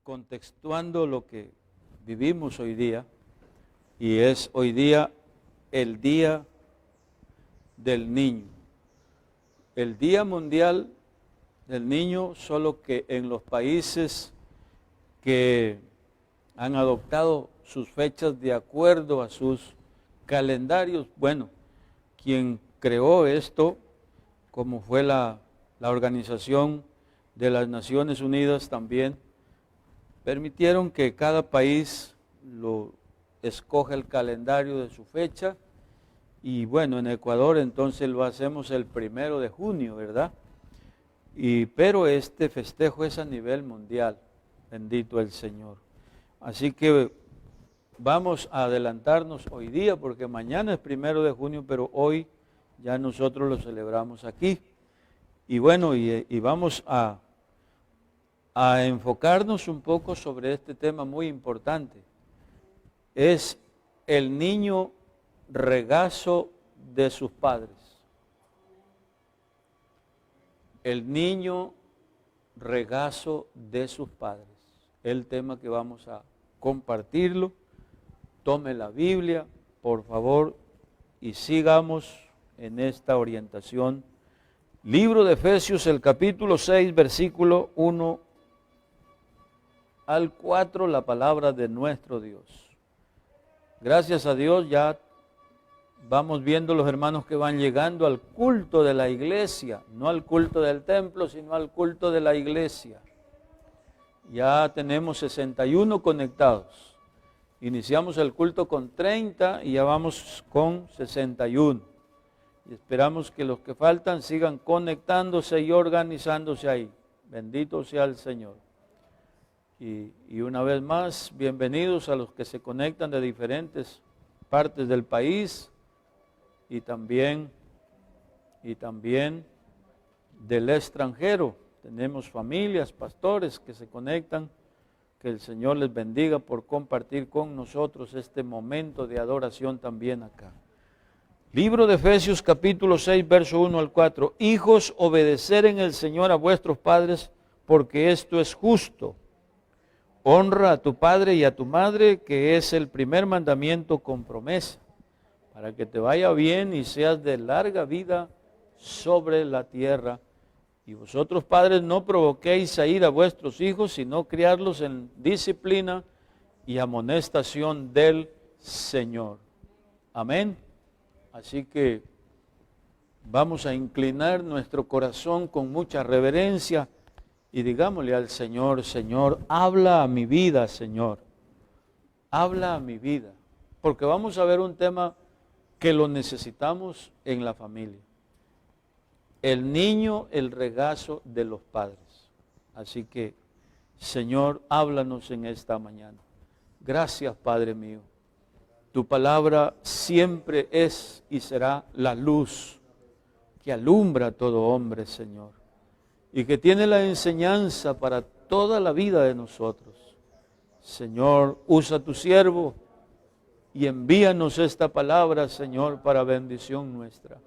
contextuando lo que vivimos hoy día, y es hoy día el Día del Niño. El Día Mundial del Niño, solo que en los países que han adoptado sus fechas de acuerdo a sus calendarios. Bueno, quien creó esto, como fue la Organización de las Naciones Unidas también, permitieron que cada país lo escoja el calendario de su fecha. Y bueno, en Ecuador entonces lo hacemos el 1 de junio, ¿verdad? Pero este festejo es a nivel mundial, bendito el Señor. Así que vamos a adelantarnos hoy día, porque mañana es 1 de junio, pero hoy ya nosotros lo celebramos aquí. Y bueno, y vamos a enfocarnos un poco sobre este tema muy importante. Es el niño regazo de sus padres. El niño regazo de sus padres. El tema que vamos a compartirlo. Tome la Biblia, por favor, y sigamos en esta orientación. Libro de Efesios, el capítulo 6, versículo 1 al 4, la palabra de nuestro Dios. Gracias a Dios ya vamos viendo los hermanos que van llegando al culto de la iglesia, no al culto del templo, sino al culto de la iglesia. Ya tenemos 61 conectados. Iniciamos el culto con 30 y ya vamos con 61. Y esperamos que los que faltan sigan conectándose y organizándose ahí. Bendito sea el Señor. Y una vez más, bienvenidos a los que se conectan de diferentes partes del país y también del extranjero. Tenemos familias, pastores que se conectan. Que el Señor les bendiga por compartir con nosotros este momento de adoración también acá. Libro de Efesios capítulo 6, verso 1 al 4. Hijos, obedecer en el Señor a vuestros padres, porque esto es justo. Honra a tu padre y a tu madre, que es el primer mandamiento con promesa, para que te vaya bien y seas de larga vida sobre la tierra. Y vosotros, padres, no provoquéis a ira a vuestros hijos, sino criarlos en disciplina y amonestación del Señor. Amén. Así que vamos a inclinar nuestro corazón con mucha reverencia y digámosle al Señor: Señor, habla a mi vida, Señor. Habla a mi vida. Porque vamos a ver un tema que lo necesitamos en la familia. El niño, el regazo de los padres. Así que, Señor, háblanos en esta mañana. Gracias, Padre mío. Tu palabra siempre es y será la luz que alumbra a todo hombre, Señor, y que tiene la enseñanza para toda la vida de nosotros. Señor, usa a tu siervo y envíanos esta palabra, Señor, para bendición nuestra.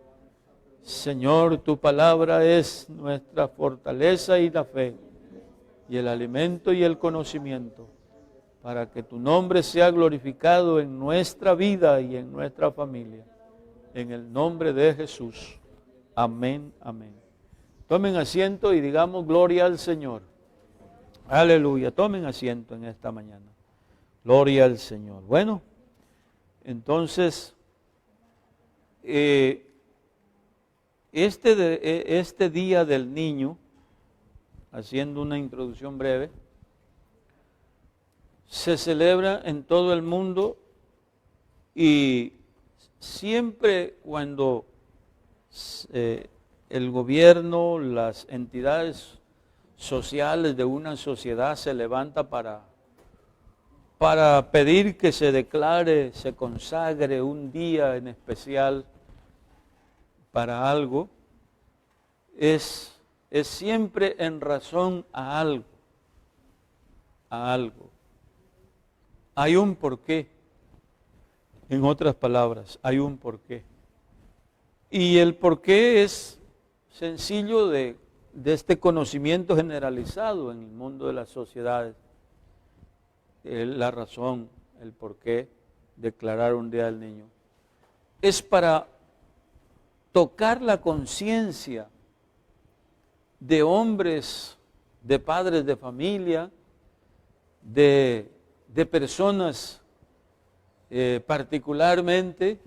Señor, tu palabra es nuestra fortaleza y la fe, y el alimento y el conocimiento, para que tu nombre sea glorificado en nuestra vida y en nuestra familia. En el nombre de Jesús. Amén, amén. Tomen asiento y digamos gloria al Señor. Aleluya. Tomen asiento en esta mañana. Gloria al Señor. Bueno, entonces, este Día del Niño, haciendo una introducción breve, se celebra en todo el mundo, y siempre cuando el gobierno, las entidades sociales de una sociedad se levanta para pedir que se declare, se consagre un día en especial para algo, es siempre en razón a algo. Hay un porqué. En otras palabras, hay un porqué. Y el porqué es sencillo de de este conocimiento generalizado en el mundo de las sociedades, la razón, el por qué declarar un Día del Niño, es para tocar la conciencia de hombres, de padres de familia, de personas particularmente,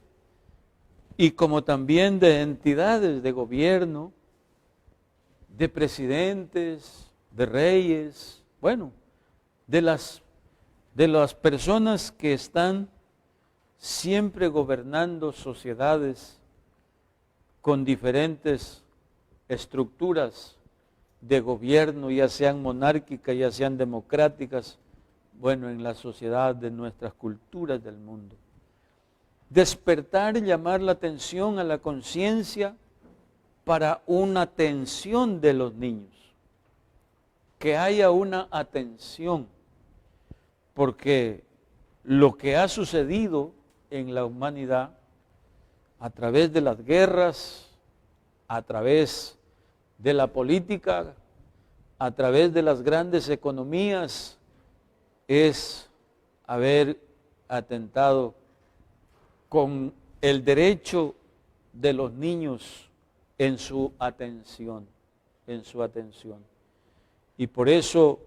y como también de entidades de gobierno, de presidentes, de reyes, bueno, de las personas que están siempre gobernando sociedades con diferentes estructuras de gobierno, ya sean monárquicas, ya sean democráticas, bueno, en la sociedad de nuestras culturas del mundo. Despertar y llamar la atención a la conciencia para una atención de los niños, que haya una atención, porque lo que ha sucedido en la humanidad a través de las guerras, a través de la política, a través de las grandes economías, es haber atentado con el derecho de los niños en su atención, Y por eso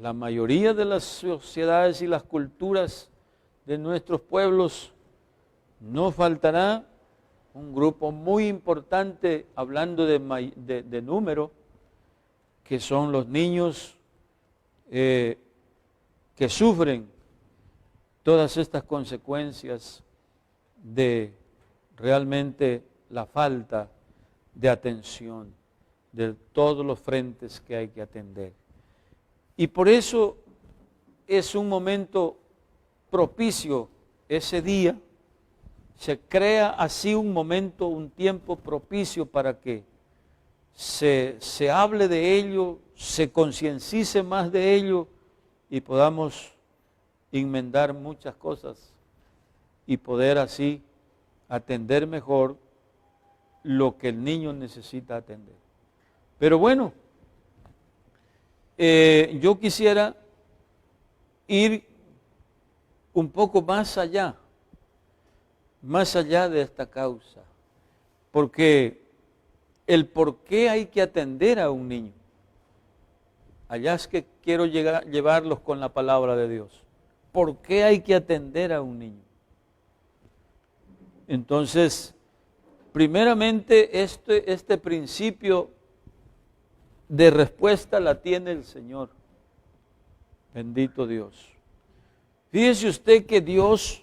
la mayoría de las sociedades y las culturas de nuestros pueblos, no faltará un grupo muy importante, hablando de número, que son los niños que sufren todas estas consecuencias de realmente la falta de atención de todos los frentes que hay que atender. Y por eso es un momento propicio ese día, se crea así un momento, un tiempo propicio para que se hable de ello, se conciencice más de ello y podamos enmendar muchas cosas y poder así atender mejor lo que el niño necesita atender. Pero bueno, yo quisiera ir un poco más allá de esta causa, porque el por qué hay que atender a un niño, allá es que quiero llevarlos con la palabra de Dios. ¿Por qué hay que atender a un niño? Entonces, primeramente este principio de respuesta la tiene el Señor. Bendito Dios. Fíjese usted que Dios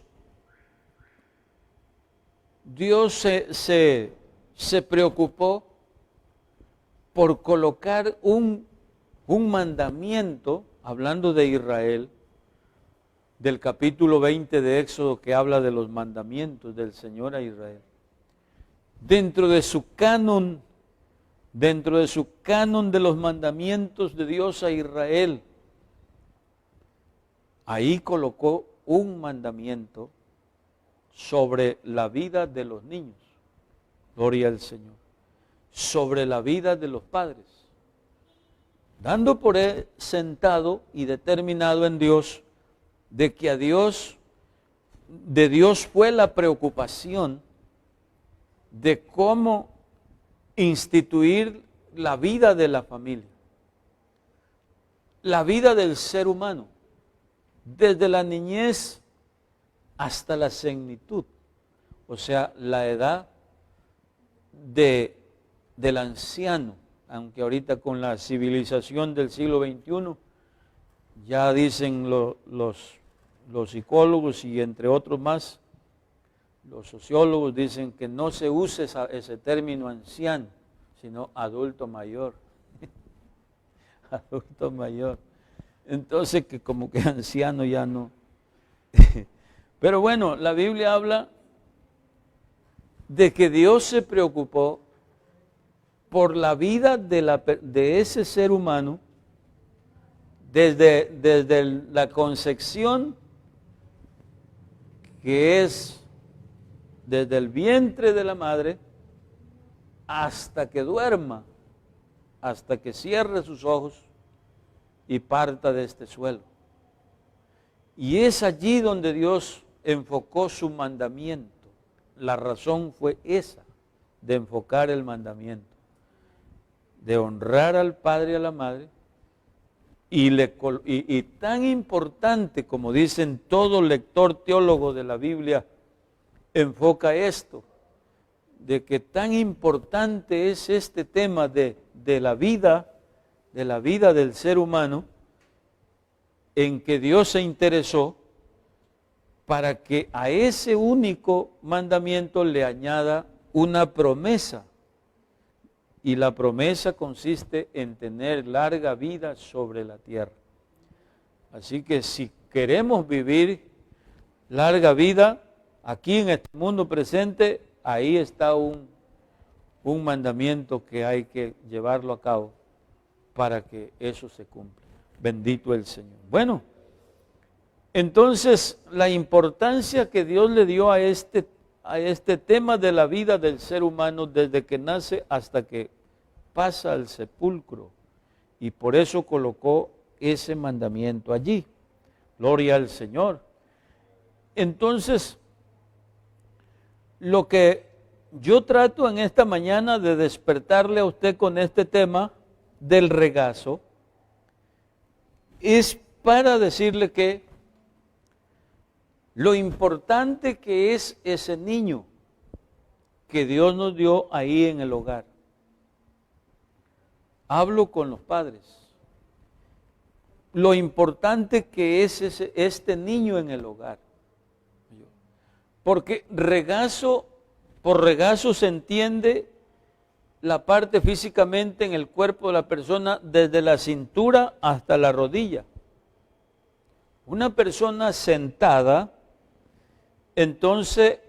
se preocupó por colocar un mandamiento, hablando de Israel, del capítulo 20 de Éxodo, que habla de los mandamientos del Señor a Israel. Dentro de su canon de los mandamientos de Dios a Israel, ahí colocó un mandamiento sobre la vida de los niños, gloria al Señor, sobre la vida de los padres, dando por sentado y determinado en Dios de que de Dios fue la preocupación de cómo instituir la vida de la familia, la vida del ser humano, desde la niñez hasta la senectud, o sea, la edad del anciano, aunque ahorita con la civilización del siglo XXI, ya dicen los psicólogos y entre otros más, los sociólogos dicen que no se use ese término anciano, sino adulto mayor. Adulto mayor. Entonces que como que anciano ya no. Pero bueno, la Biblia habla de que Dios se preocupó por la vida de ese ser humano desde la concepción, que es desde el vientre de la madre hasta que duerma. hasta que cierre sus ojos y parta de este suelo. Y es allí donde Dios enfocó su mandamiento. La razón fue esa, de enfocar el mandamiento, de honrar al padre y a la madre, y tan importante, como dicen todo lector teólogo de la Biblia, enfoca esto, de que tan importante es este tema de la vida del ser humano, en que Dios se interesó para que a ese único mandamiento le añada una promesa. Y la promesa consiste en tener larga vida sobre la tierra. Así que si queremos vivir larga vida aquí en este mundo presente, ahí está un mandamiento que hay que llevarlo a cabo para que eso se cumpla. Bendito el Señor. Bueno, entonces la importancia que Dios le dio a este tema de la vida del ser humano desde que nace hasta que pasa al sepulcro, y por eso colocó ese mandamiento allí. Gloria al Señor. Entonces, lo que yo trato en esta mañana de despertarle a usted con este tema del regazo es para decirle que lo importante que es ese niño que Dios nos dio ahí en el hogar. Hablo con los padres. Lo importante que es este niño en el hogar. Porque por regazo se entiende la parte físicamente en el cuerpo de la persona desde la cintura hasta la rodilla. Una persona sentada, entonces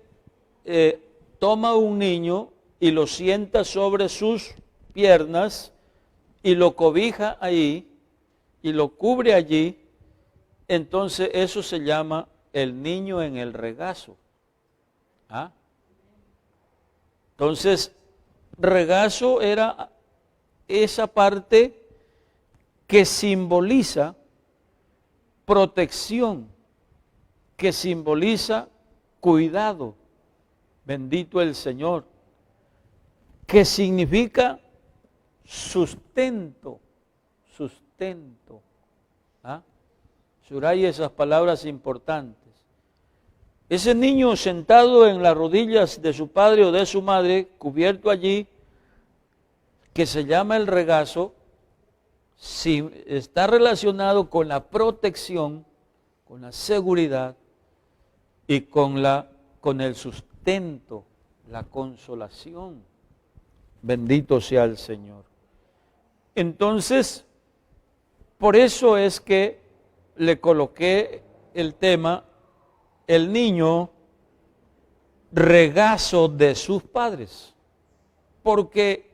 toma un niño y lo sienta sobre sus piernas y lo cobija ahí y lo cubre allí, entonces eso se llama el niño en el regazo. ¿Ah? Entonces, regazo era esa parte que simboliza protección, que simboliza cuidado, bendito el Señor, que significa sustento. ¿Ah? Subraya esas palabras importantes. Ese niño sentado en las rodillas de su padre o de su madre, cubierto allí, que se llama el regazo, si está relacionado con la protección, con la seguridad y con el sustento, la consolación. Bendito sea el Señor. Entonces, por eso es que le coloqué el tema, el niño regazo de sus padres. Porque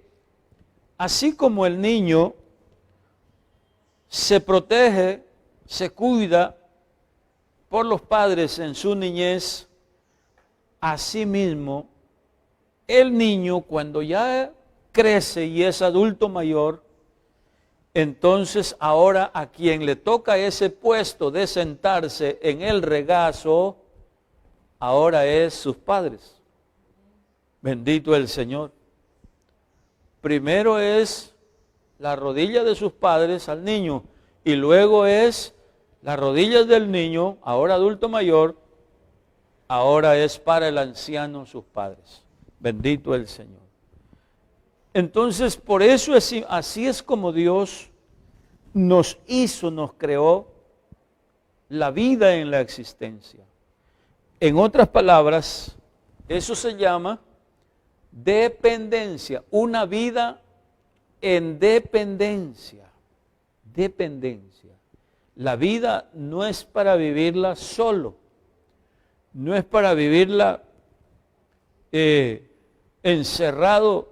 así como el niño se protege, se cuida por los padres en su niñez, asimismo, el niño cuando ya crece y es adulto mayor, entonces ahora a quien le toca ese puesto de sentarse en el regazo, ahora es sus padres. Bendito el Señor. Primero es la rodilla de sus padres al niño y luego es las rodillas del niño, ahora adulto mayor, ahora es para el anciano sus padres. Bendito el Señor. Entonces, por eso así es como Dios nos hizo, nos creó la vida en la existencia. En otras palabras, eso se llama dependencia, una vida en dependencia. Dependencia. La vida no es para vivirla solo, no es para vivirla encerrado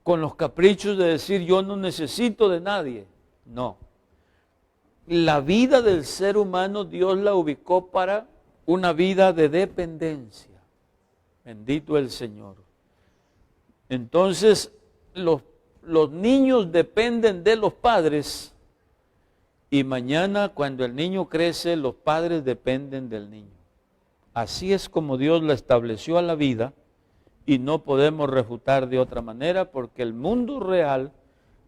con los caprichos de decir yo no necesito de nadie. No. La vida del ser humano Dios la ubicó para una vida de dependencia. Bendito el Señor. Entonces, los los niños dependen de los padres y mañana cuando el niño crece, los padres dependen del niño. Así es como Dios la estableció a la vida y no podemos refutar de otra manera porque el mundo real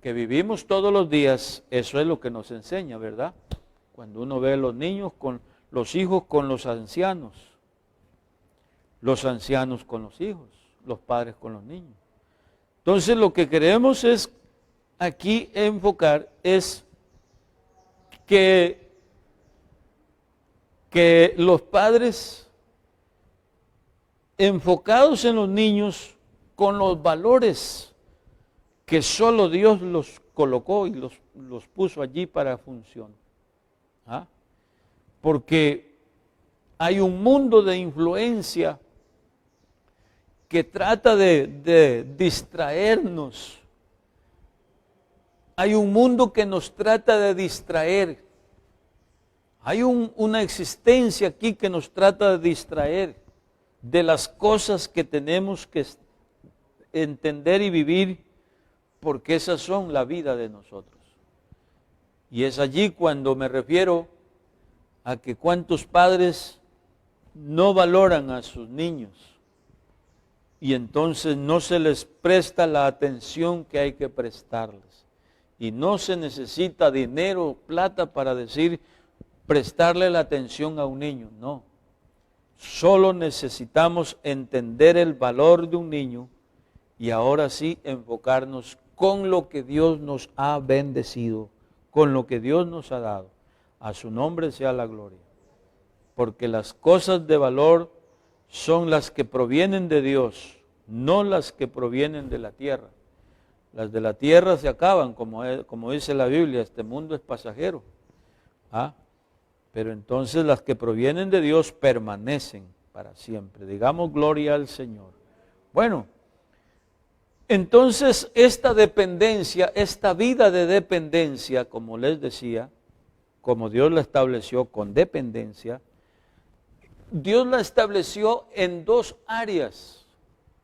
que vivimos todos los días, eso es lo que nos enseña, ¿verdad? Cuando uno ve a los niños con los hijos con los ancianos con los hijos, los padres con los niños. Entonces lo que queremos es aquí enfocar es que los padres enfocados en los niños con los valores que solo Dios los colocó y los puso allí para función. ¿Ah? Porque hay un mundo de influencia que trata de distraernos. Hay un mundo que nos trata de distraer. Hay una existencia aquí que nos trata de distraer de las cosas que tenemos que entender y vivir, porque esas son la vida de nosotros. Y es allí cuando me refiero a que cuántos padres no valoran a sus niños y entonces no se les presta la atención que hay que prestarles. Y no se necesita dinero, plata para decir prestarle la atención a un niño, no. Solo necesitamos entender el valor de un niño y ahora sí enfocarnos con lo que Dios nos ha bendecido, con lo que Dios nos ha dado. A su nombre sea la gloria. Porque las cosas de valor son las que provienen de Dios, no las que provienen de la tierra. Las de la tierra se acaban, como dice la Biblia, este mundo es pasajero. ¿Ah? Pero entonces las que provienen de Dios permanecen para siempre. Digamos gloria al Señor. Bueno, entonces esta dependencia, esta vida de dependencia, como les decía, como Dios la estableció con dependencia, Dios la estableció en dos áreas.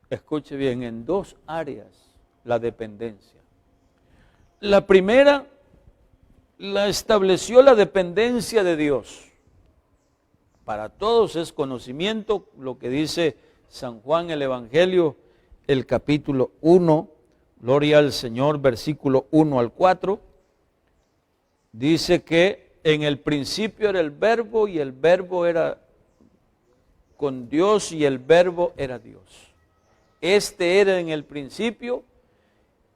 Escuche bien, en dos áreas la dependencia. La primera, la estableció la dependencia de Dios. Para todos es conocimiento lo que dice San Juan el Evangelio, el capítulo 1, gloria al Señor, versículo 1 al 4. Dice que en el principio era el verbo y el verbo era con Dios y el verbo era Dios. Este era en el principio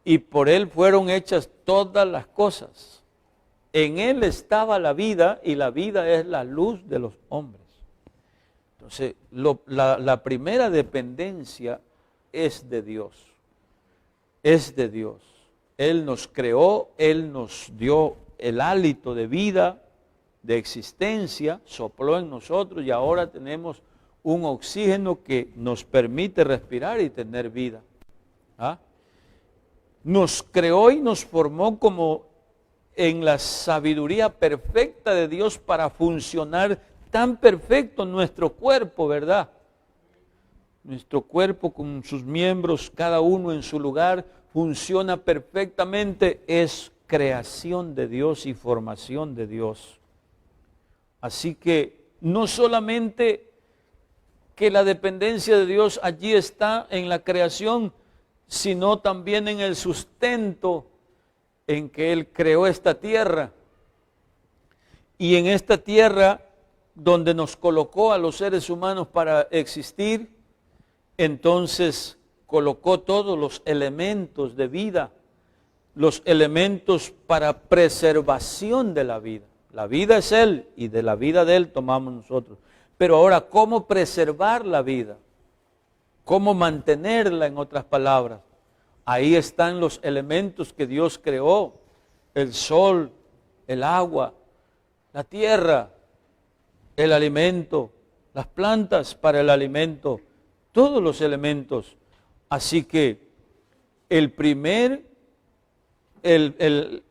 y por él fueron hechas todas las cosas. En él estaba la vida y la vida es la luz de los hombres. Entonces, la primera dependencia es de Dios. Es de Dios. Él nos creó, Él nos dio el hálito de vida, de existencia, sopló en nosotros y ahora tenemos un oxígeno que nos permite respirar y tener vida. ¿Ah? Nos creó y nos formó como en la sabiduría perfecta de Dios para funcionar tan perfecto nuestro cuerpo, ¿verdad? Nuestro cuerpo con sus miembros, cada uno en su lugar, funciona perfectamente, es creación de Dios y formación de Dios. Así que no solamente que la dependencia de Dios allí está en la creación, sino también en el sustento en que Él creó esta tierra. Y en esta tierra donde nos colocó a los seres humanos para existir, entonces colocó todos los elementos de vida, los elementos para preservación de la vida. La vida es Él y de la vida de Él tomamos nosotros. Pero ahora, ¿cómo preservar la vida? ¿Cómo mantenerla, en otras palabras? Ahí están los elementos que Dios creó, el sol, el agua, la tierra, el alimento, las plantas para el alimento, todos los elementos. Así que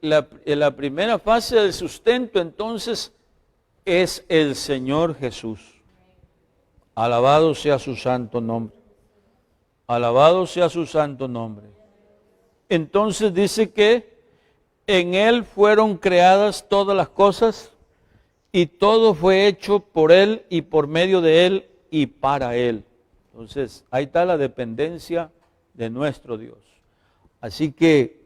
la primera fase del sustento entonces es el Señor Jesús. Alabado sea su santo nombre. Alabado sea su santo nombre. entonces dice que en Él fueron creadas todas las cosas y todo fue hecho por Él y por medio de Él y para Él. Entonces, ahí está la dependencia de nuestro Dios. Así que,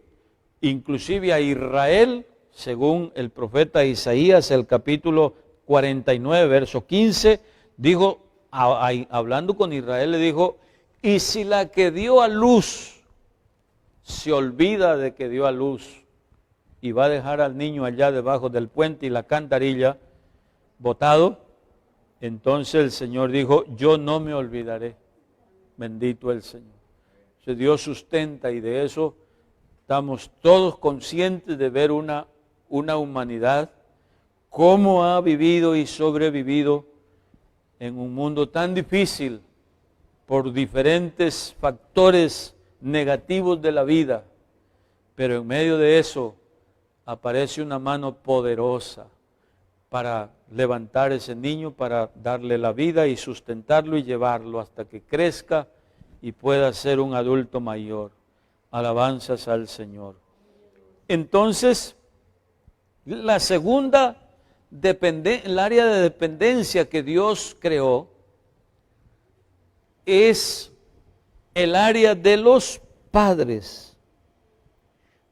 inclusive a Israel, según el profeta Isaías, el capítulo 49, verso 15, dijo, hablando con Israel, le dijo, y si la que dio a luz se olvida de que dio a luz y va a dejar al niño allá debajo del puente y la cantarilla botado, entonces el Señor dijo, yo no me olvidaré. Bendito el Señor. Dios sustenta, y de eso estamos todos conscientes de ver una humanidad cómo ha vivido y sobrevivido en un mundo tan difícil por diferentes factores negativos de la vida, pero en medio de eso aparece una mano poderosa para levantar ese niño, para darle la vida y sustentarlo y llevarlo hasta que crezca y pueda ser un adulto mayor. Alabanzas al Señor. Entonces, la segunda el área de dependencia que Dios creó es el área de los padres,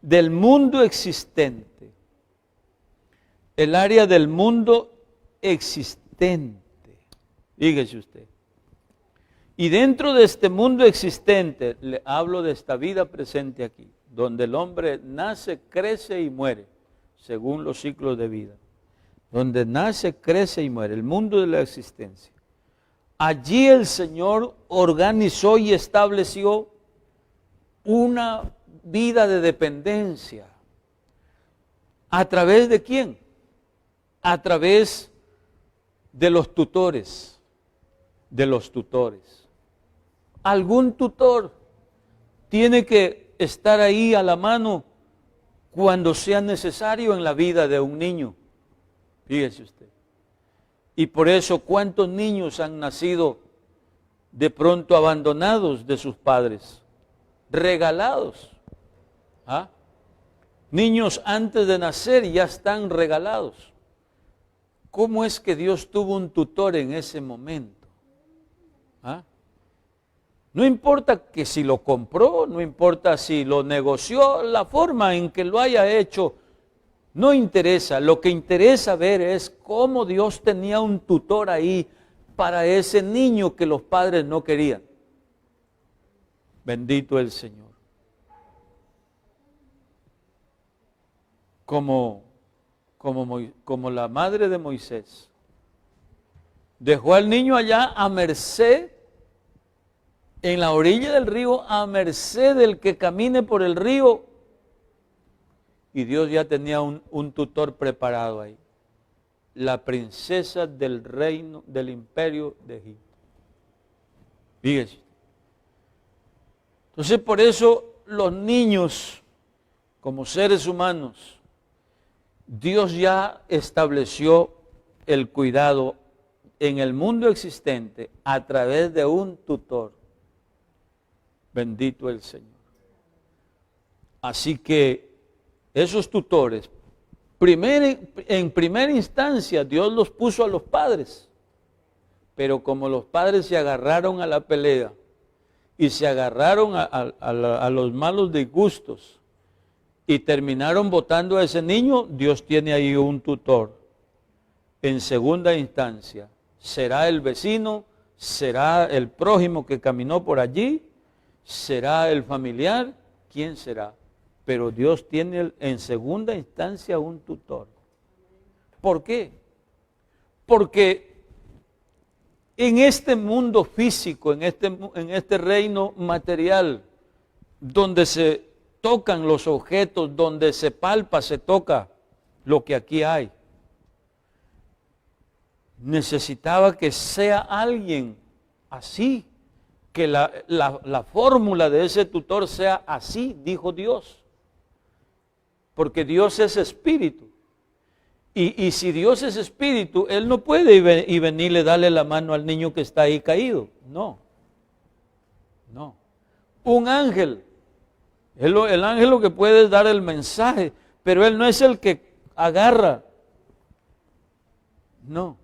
del mundo existente. El área del mundo existente. Fíjese usted. Y dentro de este mundo existente, le hablo de esta vida presente aquí, donde el hombre nace, crece y muere, según los ciclos de vida. Donde nace, crece y muere, el mundo de la existencia. Allí el Señor organizó y estableció una vida de dependencia. ¿A través de quién? A través de los tutores. De los tutores. Algún tutor tiene que estar ahí a la mano cuando sea necesario en la vida de un niño. Fíjese usted. Y por eso, ¿cuántos niños han nacido de pronto abandonados de sus padres? Regalados. ¿Ah? Niños antes de nacer ya están regalados. ¿Cómo es que Dios tuvo un tutor en ese momento? ¿Ah? No importa que si lo compró, no importa si lo negoció, la forma en que lo haya hecho, no interesa. Lo que interesa ver es cómo Dios tenía un tutor ahí para ese niño que los padres no querían. Bendito el Señor. Como la madre de Moisés. Dejó al niño allá a merced, en la orilla del río, a merced del que camine por el río. Y Dios ya tenía un tutor preparado ahí. La princesa del reino, del imperio de Egipto. Fíjese. Entonces por eso los niños, como seres humanos, Dios ya estableció el cuidado en el mundo existente a través de un tutor. Bendito el Señor. Así que esos tutores, en primera instancia Dios los puso a los padres, pero como los padres se agarraron a la pelea y se agarraron a los malos disgustos y terminaron votando a ese niño, Dios tiene ahí un tutor. En segunda instancia, será el vecino, será el prójimo que caminó por allí, será el familiar, ¿quién será? Pero Dios tiene en segunda instancia un tutor. ¿Por qué? Porque en este mundo físico, en este reino material, donde se tocan los objetos, donde se palpa, se toca lo que aquí hay, necesitaba que sea alguien así, que la fórmula de ese tutor sea así, dijo Dios. Porque Dios es espíritu. Y si Dios es espíritu, Él no puede y venirle darle la mano al niño que está ahí caído. No. No. Un ángel El ángel lo que puede es dar el mensaje, pero él no es el que agarra. No.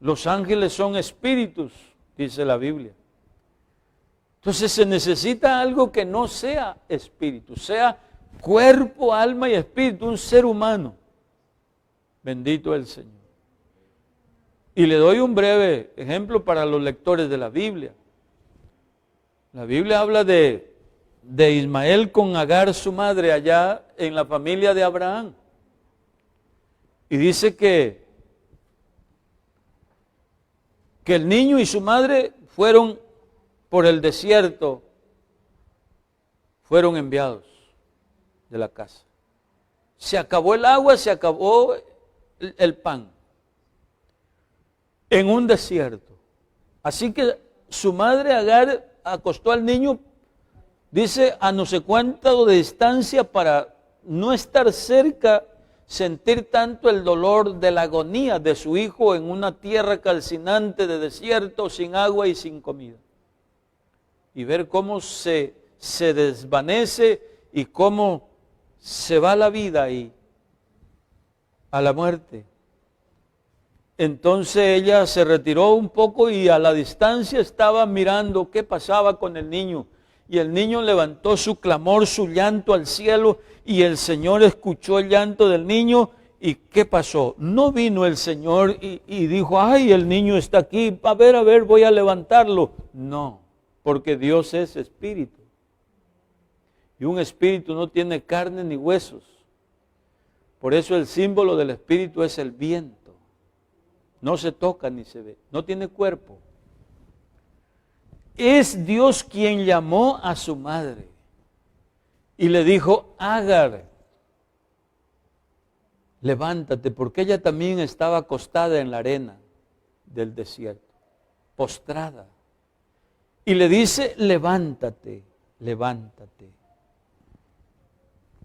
Los ángeles son espíritus, dice la Biblia. Entonces se necesita algo que no sea espíritu, sea cuerpo, alma y espíritu, un ser humano. Bendito el Señor. Y le doy un breve ejemplo para los lectores de la Biblia. La Biblia habla de Ismael con Agar, su madre, allá en la familia de Abraham. Y dice que el niño y su madre fueron por el desierto, fueron enviados de la casa. Se acabó el agua, se acabó el pan en un desierto. Así que su madre Agar acostó al niño, dice, a no sé cuánto de distancia para no estar cerca, sentir tanto el dolor de la agonía de su hijo en una tierra calcinante de desierto, sin agua y sin comida. Y ver cómo se desvanece y cómo se va la vida ahí, a la muerte. Entonces ella se retiró un poco y a la distancia estaba mirando qué pasaba con el niño. Y el niño levantó su clamor, su llanto al cielo, y el Señor escuchó el llanto del niño. ¿Y qué pasó? No vino el Señor y dijo, ay, el niño está aquí, a ver, voy a levantarlo. No, porque Dios es espíritu. Y un espíritu no tiene carne ni huesos. Por eso el símbolo del espíritu es el viento. No se toca ni se ve, no tiene cuerpo. Es Dios quien llamó a su madre y le dijo, Agar, levántate, porque ella también estaba acostada en la arena del desierto, postrada. Y le dice, levántate, levántate.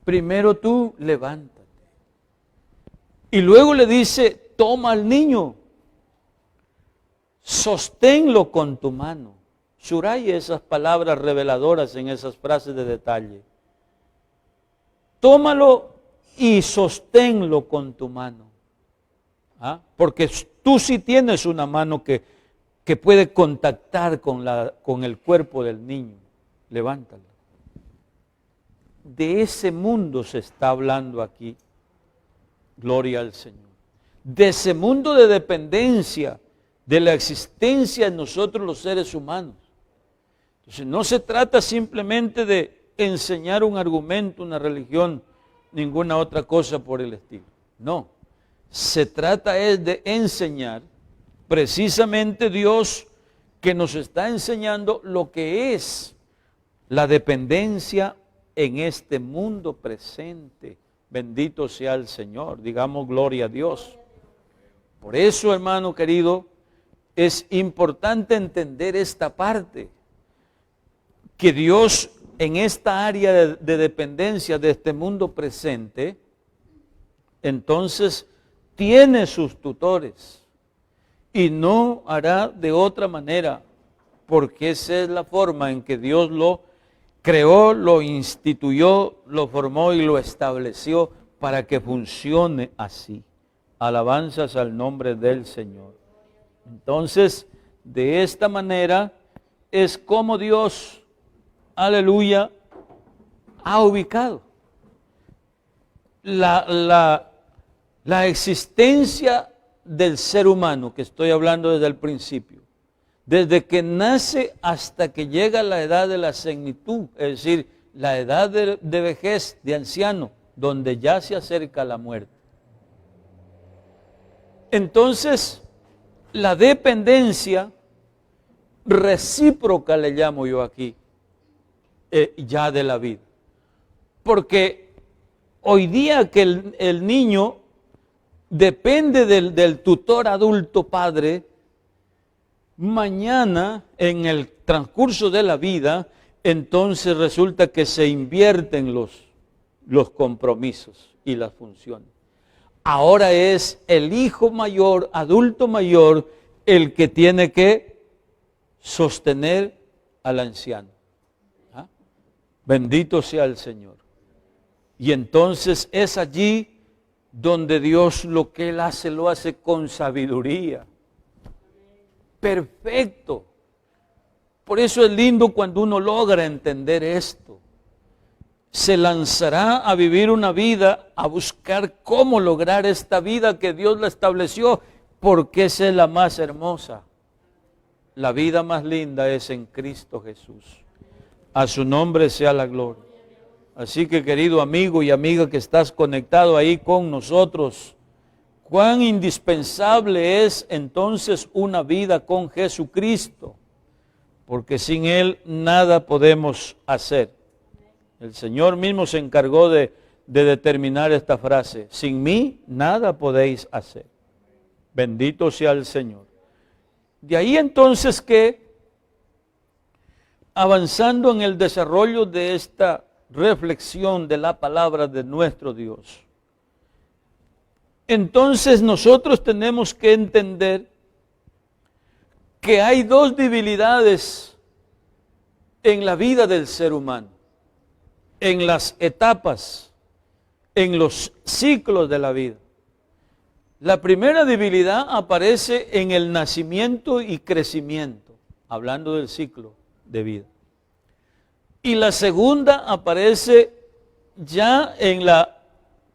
Primero tú, levántate. Y luego le dice, toma al niño, sosténlo con tu mano. Subraye esas palabras reveladoras en esas frases de detalle. Tómalo y sosténlo con tu mano. ¿Ah? Porque tú sí tienes una mano que puede contactar con el cuerpo del niño. Levántalo. De ese mundo se está hablando aquí. Gloria al Señor. De ese mundo de dependencia, de la existencia en nosotros los seres humanos. Entonces no se trata simplemente de enseñar un argumento, una religión, ninguna otra cosa por el estilo. No, se trata es de enseñar precisamente Dios que nos está enseñando lo que es la dependencia en este mundo presente. Bendito sea el Señor, digamos gloria a Dios. Por eso, hermano querido, es importante entender esta parte, que Dios en esta área de dependencia de este mundo presente, entonces tiene sus tutores y no hará de otra manera, porque esa es la forma en que Dios lo creó, lo instituyó, lo formó y lo estableció para que funcione así. Alabanzas al nombre del Señor. Entonces, de esta manera es como Dios, aleluya, ha ubicado la existencia del ser humano, que estoy hablando desde el principio, desde que nace hasta que llega a la edad de la senectud, es decir, la edad de vejez, de anciano, donde ya se acerca la muerte. Entonces, la dependencia recíproca le llamo yo aquí, ya de la vida. Porque hoy día que el niño depende del tutor adulto padre, mañana en el transcurso de la vida, entonces resulta que se invierten los compromisos y las funciones. Ahora es el hijo mayor, adulto mayor, el que tiene que sostener al anciano. ¿Ah? Bendito sea el Señor. Y entonces es allí donde Dios lo que Él hace, lo hace con sabiduría. Perfecto. Por eso es lindo cuando uno logra entender esto. Se lanzará a vivir una vida, a buscar cómo lograr esta vida que Dios la estableció, porque esa es la más hermosa. La vida más linda es en Cristo Jesús. A su nombre sea la gloria. Así que, querido amigo y amiga que estás conectado ahí con nosotros, cuán indispensable es entonces una vida con Jesucristo, porque sin Él nada podemos hacer. El Señor mismo se encargó de determinar esta frase: sin mí nada podéis hacer. Bendito sea el Señor. De ahí entonces que, avanzando en el desarrollo de esta reflexión de la palabra de nuestro Dios, entonces nosotros tenemos que entender que hay dos debilidades en la vida del ser humano, en las etapas, en los ciclos de la vida. La primera debilidad aparece en el nacimiento y crecimiento, hablando del ciclo de vida. Y la segunda aparece ya en la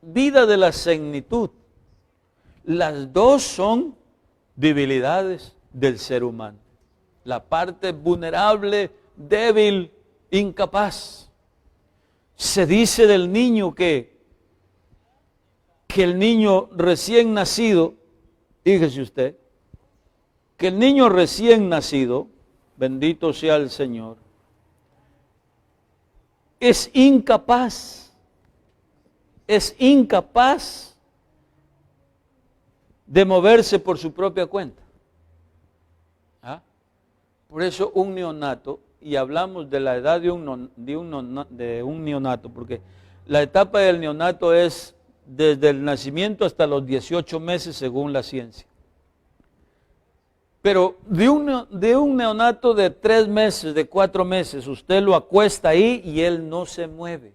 vida de la senectud. Las dos son debilidades del ser humano. La parte vulnerable, débil, incapaz. Se dice del niño que el niño recién nacido, fíjese usted, que el niño recién nacido, bendito sea el Señor, es incapaz de moverse por su propia cuenta. ¿Ah? Por eso un neonato, y hablamos de la edad de un neonato, porque la etapa del neonato es desde el nacimiento hasta los 18 meses según la ciencia. Pero de un neonato de 3 meses, de 4 meses, usted lo acuesta ahí y él no se mueve.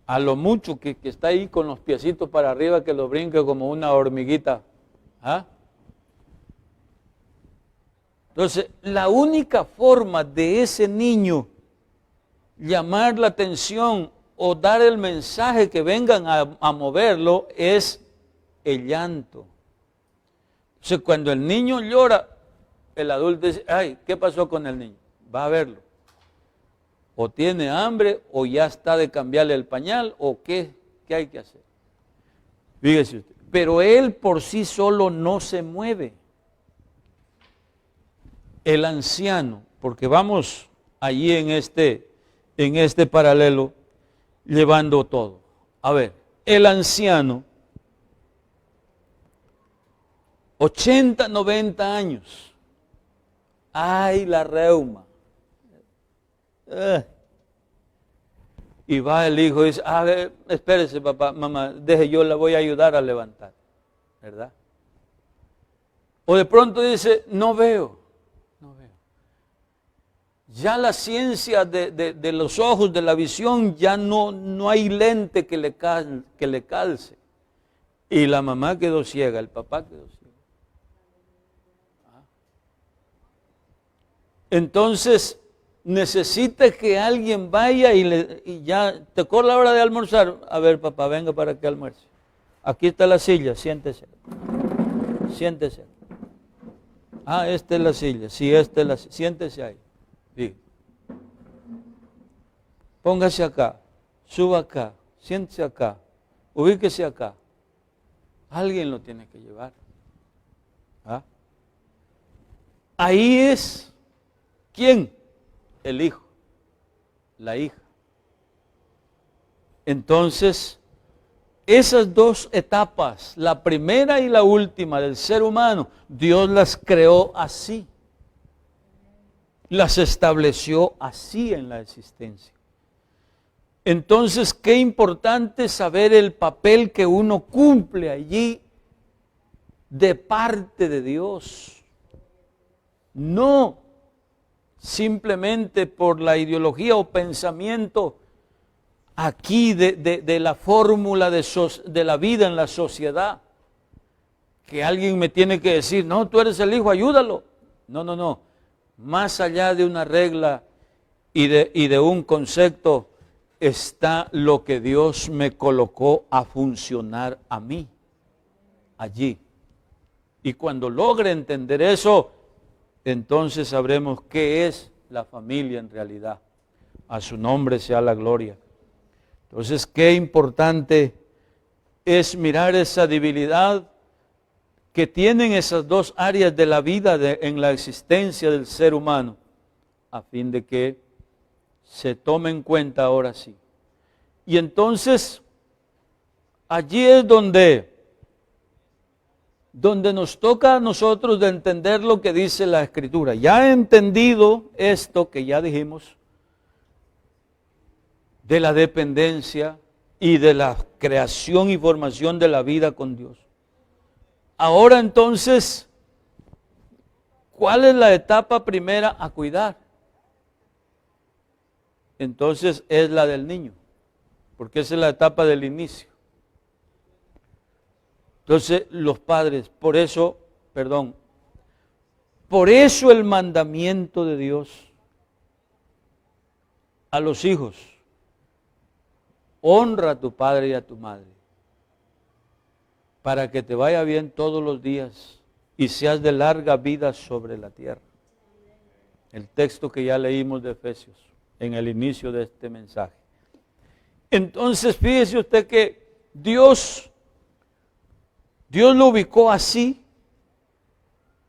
A lo mucho que está ahí con los piecitos para arriba, que lo brinca como una hormiguita. ¿Ah? Entonces, la única forma de ese niño llamar la atención o dar el mensaje que vengan a moverlo es el llanto. Entonces, cuando el niño llora, el adulto dice: ay, ¿qué pasó con el niño? Va a verlo. O tiene hambre, o ya está de cambiarle el pañal, o qué hay que hacer. Fíjese usted. Pero él por sí solo no se mueve. El anciano, porque vamos allí en este paralelo, llevando todo. A ver, el anciano, 80, 90 años. Ay, la reuma. Y va el hijo y dice: a ver, espérese papá, mamá, deje, yo la voy a ayudar a levantar. ¿Verdad? O de pronto dice: no veo. Ya la ciencia de los ojos, de la visión, ya no hay lente que le calce. Y la mamá quedó ciega, el papá quedó ciego. Entonces, necesita que alguien vaya y ya, te corre la hora de almorzar. A ver, papá, venga para que almuerce. Aquí está la silla, siéntese. Siéntese. Ah, esta es la silla. Sí, esta es la silla. Siéntese ahí. Sí. Póngase acá, suba acá, siéntese acá, ubíquese acá. Alguien lo tiene que llevar. ¿Ah? Ahí es, ¿quién? El hijo, la hija. Entonces, esas dos etapas, la primera y la última del ser humano, Dios las creó así. Las estableció así en la existencia. Entonces, qué importante saber el papel que uno cumple allí de parte de Dios. No simplemente por la ideología o pensamiento aquí de la fórmula de la vida en la sociedad, que alguien me tiene que decir, no, tú eres el hijo, ayúdalo. No. Más allá de una regla y de un concepto está lo que Dios me colocó a funcionar a mí, allí. Y cuando logre entender eso, entonces sabremos qué es la familia en realidad. A su nombre sea la gloria. Entonces, qué importante es mirar esa debilidad que tienen esas dos áreas de la vida en la existencia del ser humano, a fin de que se tome en cuenta ahora sí. Y entonces, allí es donde nos toca a nosotros de entender lo que dice la Escritura. Ya he entendido esto que ya dijimos, de la dependencia y de la creación y formación de la vida con Dios. Ahora entonces, ¿cuál es la etapa primera a cuidar? Entonces es la del niño, porque esa es la etapa del inicio. Entonces los padres, por eso el mandamiento de Dios a los hijos: honra a tu padre y a tu madre, para que te vaya bien todos los días y seas de larga vida sobre la tierra. El texto que ya leímos de Efesios en el inicio de este mensaje. Entonces fíjese usted que Dios lo ubicó así,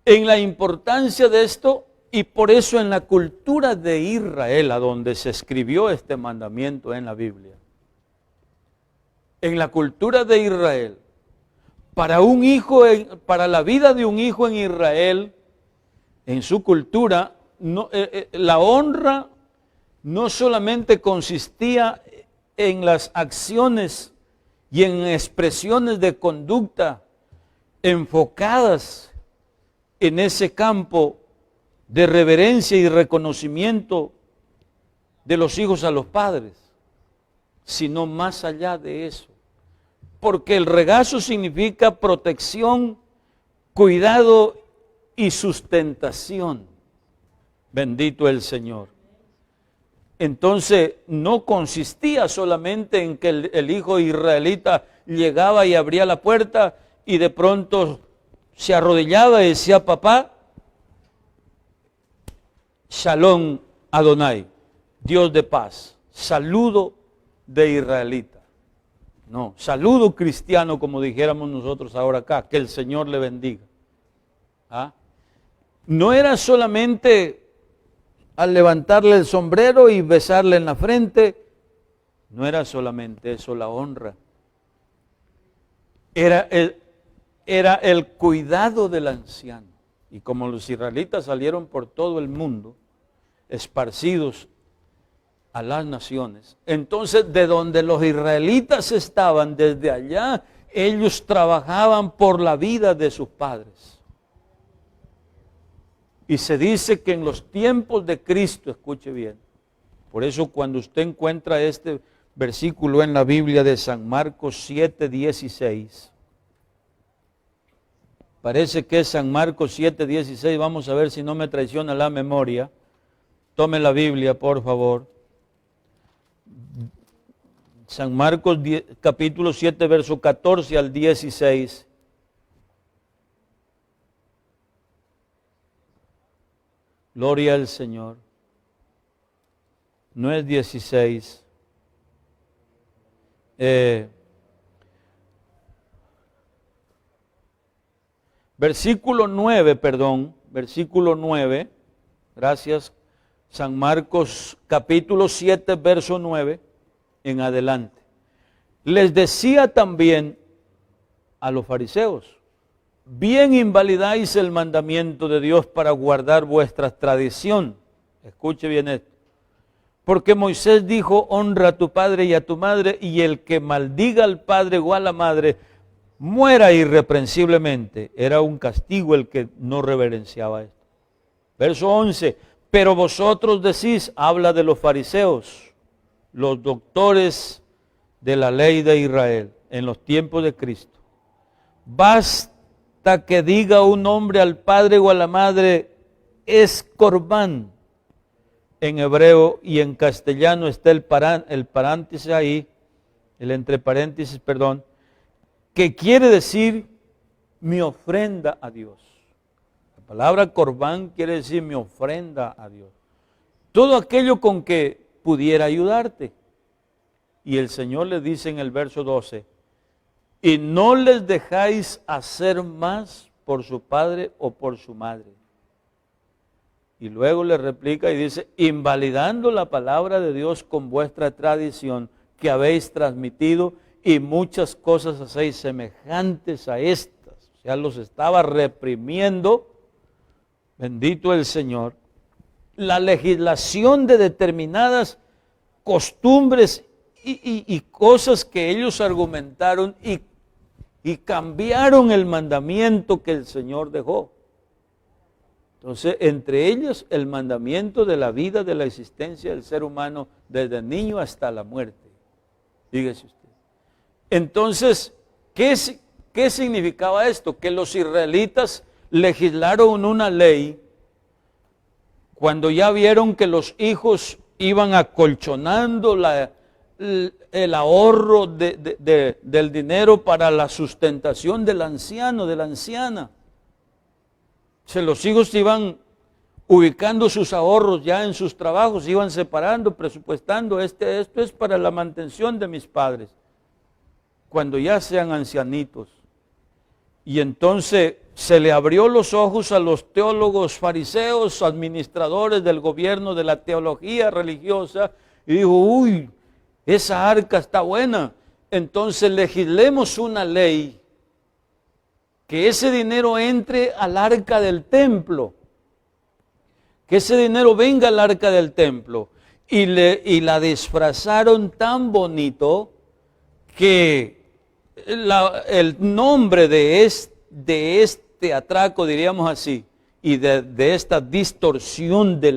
en la importancia de esto, y por eso en la cultura de Israel, a donde se escribió este mandamiento en la Biblia, en la cultura de Israel, para la vida de un hijo en Israel, en su cultura, la honra no solamente consistía en las acciones y en expresiones de conducta enfocadas en ese campo de reverencia y reconocimiento de los hijos a los padres, sino más allá de eso. Porque el regazo significa protección, cuidado y sustentación. Bendito el Señor. Entonces no consistía solamente en que el hijo israelita llegaba y abría la puerta y de pronto se arrodillaba y decía: papá, Shalom Adonai, Dios de paz, saludo de israelita. No, saludo cristiano, como dijéramos nosotros ahora acá, que el Señor le bendiga. ¿Ah? No era solamente al levantarle el sombrero y besarle en la frente, no era solamente eso la honra. Era el cuidado del anciano. Y como los israelitas salieron por todo el mundo, esparcidos a las naciones, entonces de donde los israelitas estaban, desde allá, ellos trabajaban por la vida de sus padres. Y se dice que en los tiempos de Cristo, escuche bien, por eso cuando usted encuentra este versículo en la Biblia de San Marcos 7:16, parece que es San Marcos 7:16, vamos a ver si no me traiciona la memoria. Tome la Biblia, por favor. San Marcos capítulo 7, verso 14 al 16. Gloria al Señor. No es 16. Versículo 9, gracias. San Marcos capítulo 7, verso 9 en adelante. Les decía también a los fariseos: bien invalidáis el mandamiento de Dios para guardar vuestra tradición. Escuche bien esto. Porque Moisés dijo: honra a tu padre y a tu madre, y el que maldiga al padre o a la madre muera irreprensiblemente. Era un castigo el que no reverenciaba esto. Verso 11. Pero vosotros decís, habla de los fariseos, los doctores de la ley de Israel en los tiempos de Cristo. Basta que diga un hombre al padre o a la madre, es corbán. En hebreo y en castellano está el paréntesis ahí, el entre paréntesis, perdón, que quiere decir mi ofrenda a Dios. La palabra corbán quiere decir mi ofrenda a Dios. Todo aquello con que pudiera ayudarte. Y el Señor le dice en el verso 12, y no les dejáis hacer más por su padre o por su madre. Y luego le replica y dice, invalidando la palabra de Dios con vuestra tradición que habéis transmitido y muchas cosas hacéis semejantes a estas. O sea, los estaba reprimiendo, bendito el Señor, la legislación de determinadas costumbres y cosas que ellos argumentaron y cambiaron el mandamiento que el Señor dejó. Entonces, entre ellos, el mandamiento de la vida, de la existencia del ser humano, desde el niño hasta la muerte. Dígase usted. Entonces, ¿qué significaba esto? Que los israelitas legislaron una ley cuando ya vieron que los hijos iban acolchonando el ahorro del dinero para la sustentación del anciano, de la anciana. Los hijos iban ubicando sus ahorros ya en sus trabajos, iban separando, presupuestando, esto es para la mantención de mis padres, cuando ya sean ancianitos. Y entonces se le abrió los ojos a los teólogos fariseos, administradores del gobierno de la teología religiosa, y dijo, uy, esa arca está buena, entonces legislemos una ley que ese dinero entre al arca del templo, que ese dinero venga al arca del templo. Y la disfrazaron tan bonito que el nombre de este atraco, diríamos así, y de esta distorsión de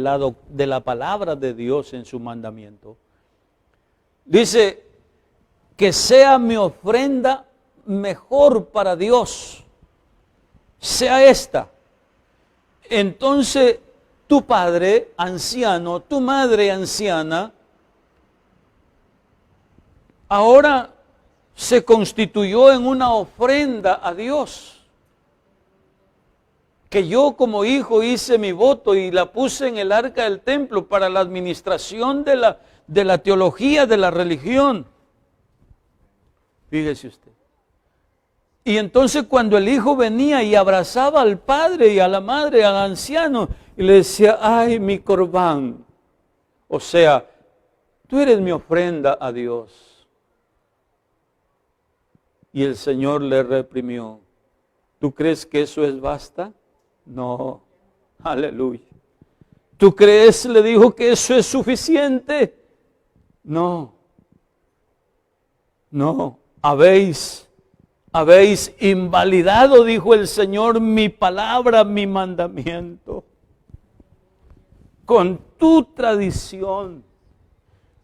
la palabra de Dios en su mandamiento, dice que sea mi ofrenda mejor para Dios, sea esta. Entonces tu padre anciano, tu madre anciana, ahora se constituyó en una ofrenda a Dios. Que yo como hijo hice mi voto y la puse en el arca del templo para la administración de la teología, de la religión. Fíjese usted. Y entonces cuando el hijo venía y abrazaba al padre y a la madre, al anciano, y le decía, ay, mi corbán. O sea, tú eres mi ofrenda a Dios. Y el Señor le reprimió. ¿Tú crees que eso es basta? No. Aleluya. ¿Tú crees, le dijo, que eso es suficiente? No. No. Habéis invalidado, dijo el Señor, mi palabra, mi mandamiento, con tu tradición.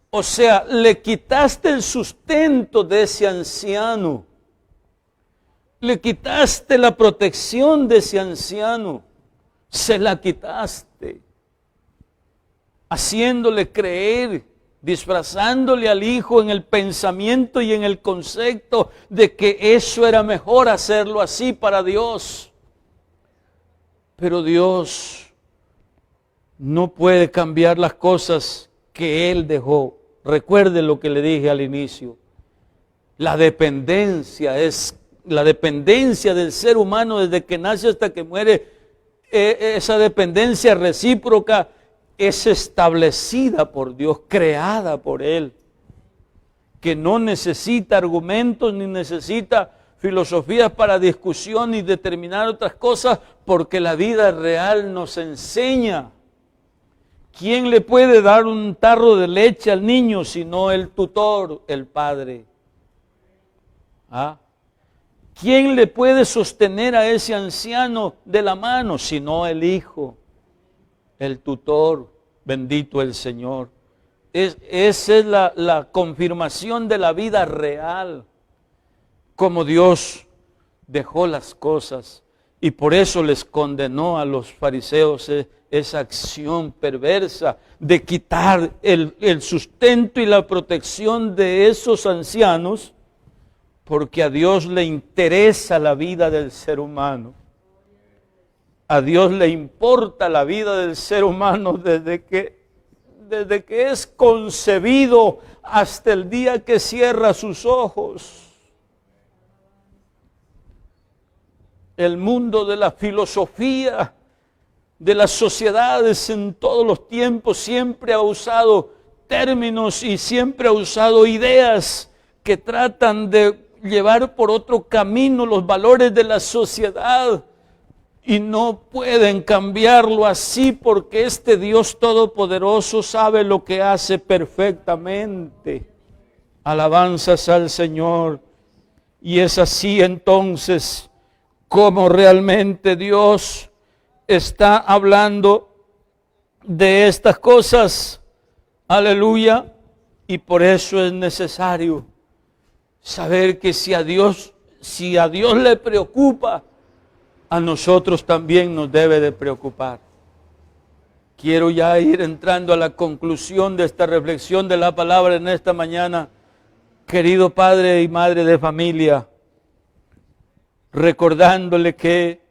O sea, le quitaste el sustento de ese anciano, le quitaste la protección de ese anciano, se la quitaste, haciéndole creer, disfrazándole al hijo en el pensamiento y en el concepto de que eso era mejor hacerlo así para Dios. Pero Dios no puede cambiar las cosas que Él dejó. Recuerde lo que le dije al inicio. La dependencia del ser humano desde que nace hasta que muere. Esa dependencia recíproca es establecida por Dios, creada por Él, que no necesita argumentos ni necesita filosofías para discusión y determinar otras cosas, porque la vida real nos enseña. ¿Quién le puede dar un tarro de leche al niño sino el tutor, el padre? ¿Ah? ¿Quién le puede sostener a ese anciano de la mano sino el hijo? el tutor, bendito el Señor. Esa es la confirmación de la vida real, como Dios dejó las cosas, y por eso les condenó a los fariseos esa acción perversa de quitar el sustento y la protección de esos ancianos, porque a Dios le interesa la vida del ser humano. A Dios le importa la vida del ser humano desde que es concebido hasta el día que cierra sus ojos. El mundo de la filosofía, de las sociedades en todos los tiempos siempre ha usado términos y siempre ha usado ideas que tratan de llevar por otro camino los valores de la sociedad, y no pueden cambiarlo así, porque este Dios todopoderoso sabe lo que hace perfectamente. Alabanzas al Señor. Y es así entonces como realmente Dios está hablando de estas cosas. Aleluya. Y por eso es necesario saber que si a Dios le preocupa, a nosotros también nos debe de preocupar. Quiero ya ir entrando a la conclusión de esta reflexión de la palabra en esta mañana. Querido padre y madre de familia, recordándole que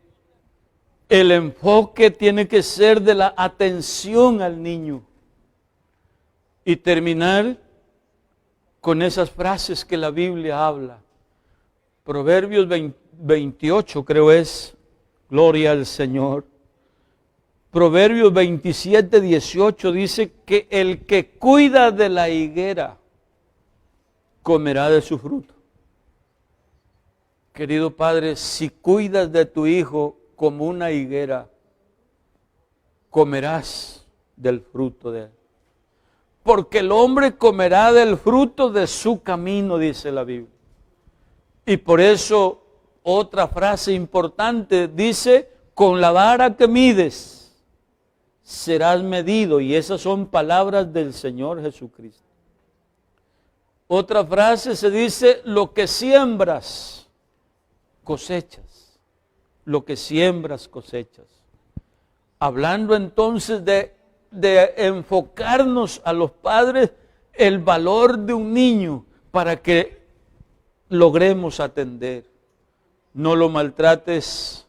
el enfoque tiene que ser de la atención al niño. Y terminar con esas frases que la Biblia habla. Proverbios 28 creo es. Gloria al Señor. Proverbios 27, 18 dice que el que cuida de la higuera comerá de su fruto. Querido padre, si cuidas de tu hijo como una higuera, comerás del fruto de él. Porque el hombre comerá del fruto de su camino, dice la Biblia. Y por eso otra frase importante dice, con la vara que mides, serás medido. Y esas son palabras del Señor Jesucristo. Otra frase se dice, lo que siembras, cosechas. Lo que siembras, cosechas. Hablando entonces de enfocarnos a los padres el valor de un niño para que logremos atender. No lo maltrates,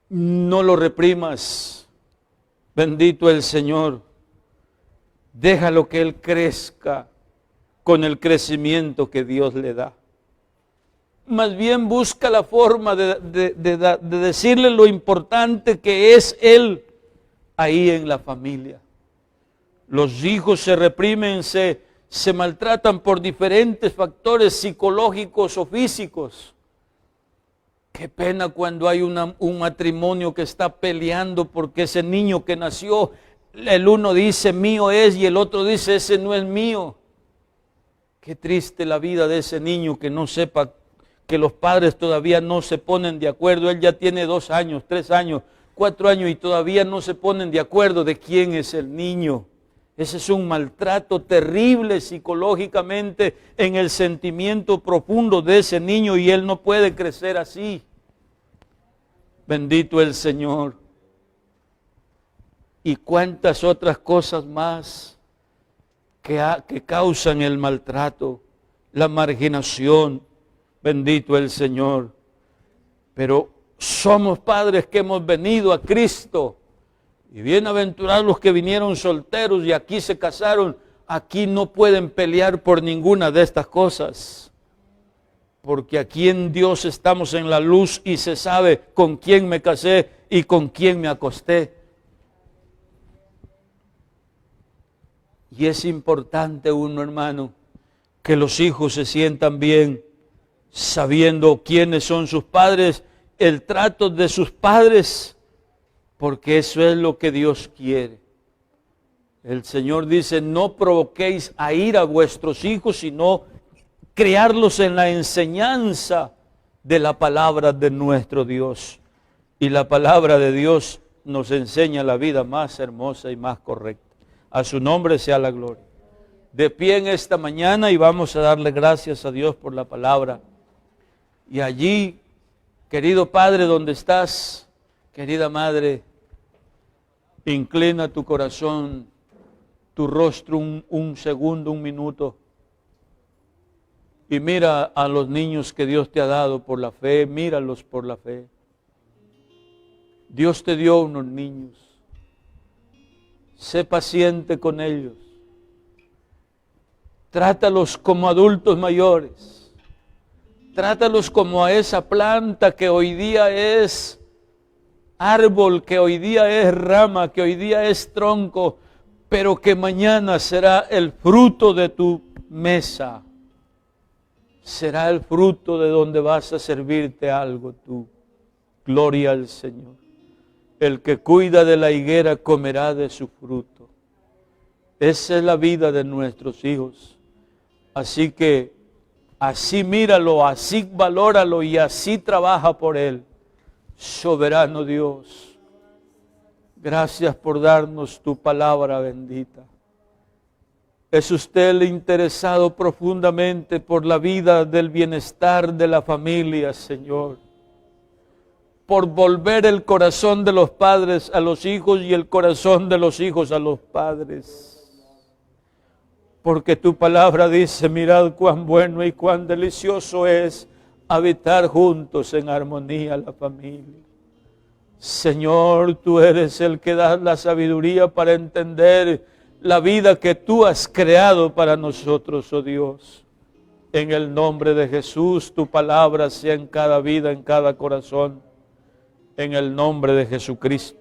no lo reprimas. Bendito el Señor. Déjalo que Él crezca con el crecimiento que Dios le da. Más bien busca la forma de decirle lo importante que es Él ahí en la familia. Los hijos se reprimen, se maltratan por diferentes factores psicológicos o físicos. Qué pena cuando hay un matrimonio que está peleando porque ese niño que nació, el uno dice mío es y el otro dice ese no es mío. Qué triste la vida de ese niño que no sepa que los padres todavía no se ponen de acuerdo. Él ya tiene 2 años, 3 años, 4 años y todavía no se ponen de acuerdo de quién es el niño. Ese es un maltrato terrible psicológicamente en el sentimiento profundo de ese niño y él no puede crecer así. Bendito el Señor. Y cuántas otras cosas más que causan el maltrato, la marginación. Bendito el Señor. Pero somos padres que hemos venido a Cristo. Y bienaventurados los que vinieron solteros y aquí se casaron. Aquí no pueden pelear por ninguna de estas cosas. Porque aquí en Dios estamos en la luz y se sabe con quién me casé y con quién me acosté. Y es importante uno, hermano, que los hijos se sientan bien sabiendo quiénes son sus padres, el trato de sus padres, porque eso es lo que Dios quiere. El Señor dice, no provoquéis a ira a vuestros hijos, sino criarlos en la enseñanza de la palabra de nuestro Dios. Y la palabra de Dios nos enseña la vida más hermosa y más correcta. A su nombre sea la gloria. De pie en esta mañana y vamos a darle gracias a Dios por la palabra. Y allí, querido Padre, donde estás, querida Madre, inclina tu corazón, tu rostro un segundo, un minuto. Y mira a los niños que Dios te ha dado por la fe, míralos por la fe. Dios te dio unos niños. Sé paciente con ellos. Trátalos como adultos mayores. Trátalos como a esa planta que hoy día es árbol, que hoy día es rama, que hoy día es tronco, pero que mañana será el fruto de tu mesa. Será el fruto de donde vas a servirte algo tú. Gloria al Señor. El que cuida de la higuera comerá de su fruto. Esa es la vida de nuestros hijos. Así que así míralo, así valóralo y así trabaja por él. Soberano Dios, gracias por darnos tu palabra bendita. ¿Es usted el interesado profundamente por la vida del bienestar de la familia, Señor? Por volver el corazón de los padres a los hijos y el corazón de los hijos a los padres. Porque tu palabra dice, mirad cuán bueno y cuán delicioso es habitar juntos en armonía la familia. Señor, tú eres el que das la sabiduría para entender la vida que tú has creado para nosotros, oh Dios. En el nombre de Jesús, tu palabra sea en cada vida, en cada corazón. En el nombre de Jesucristo.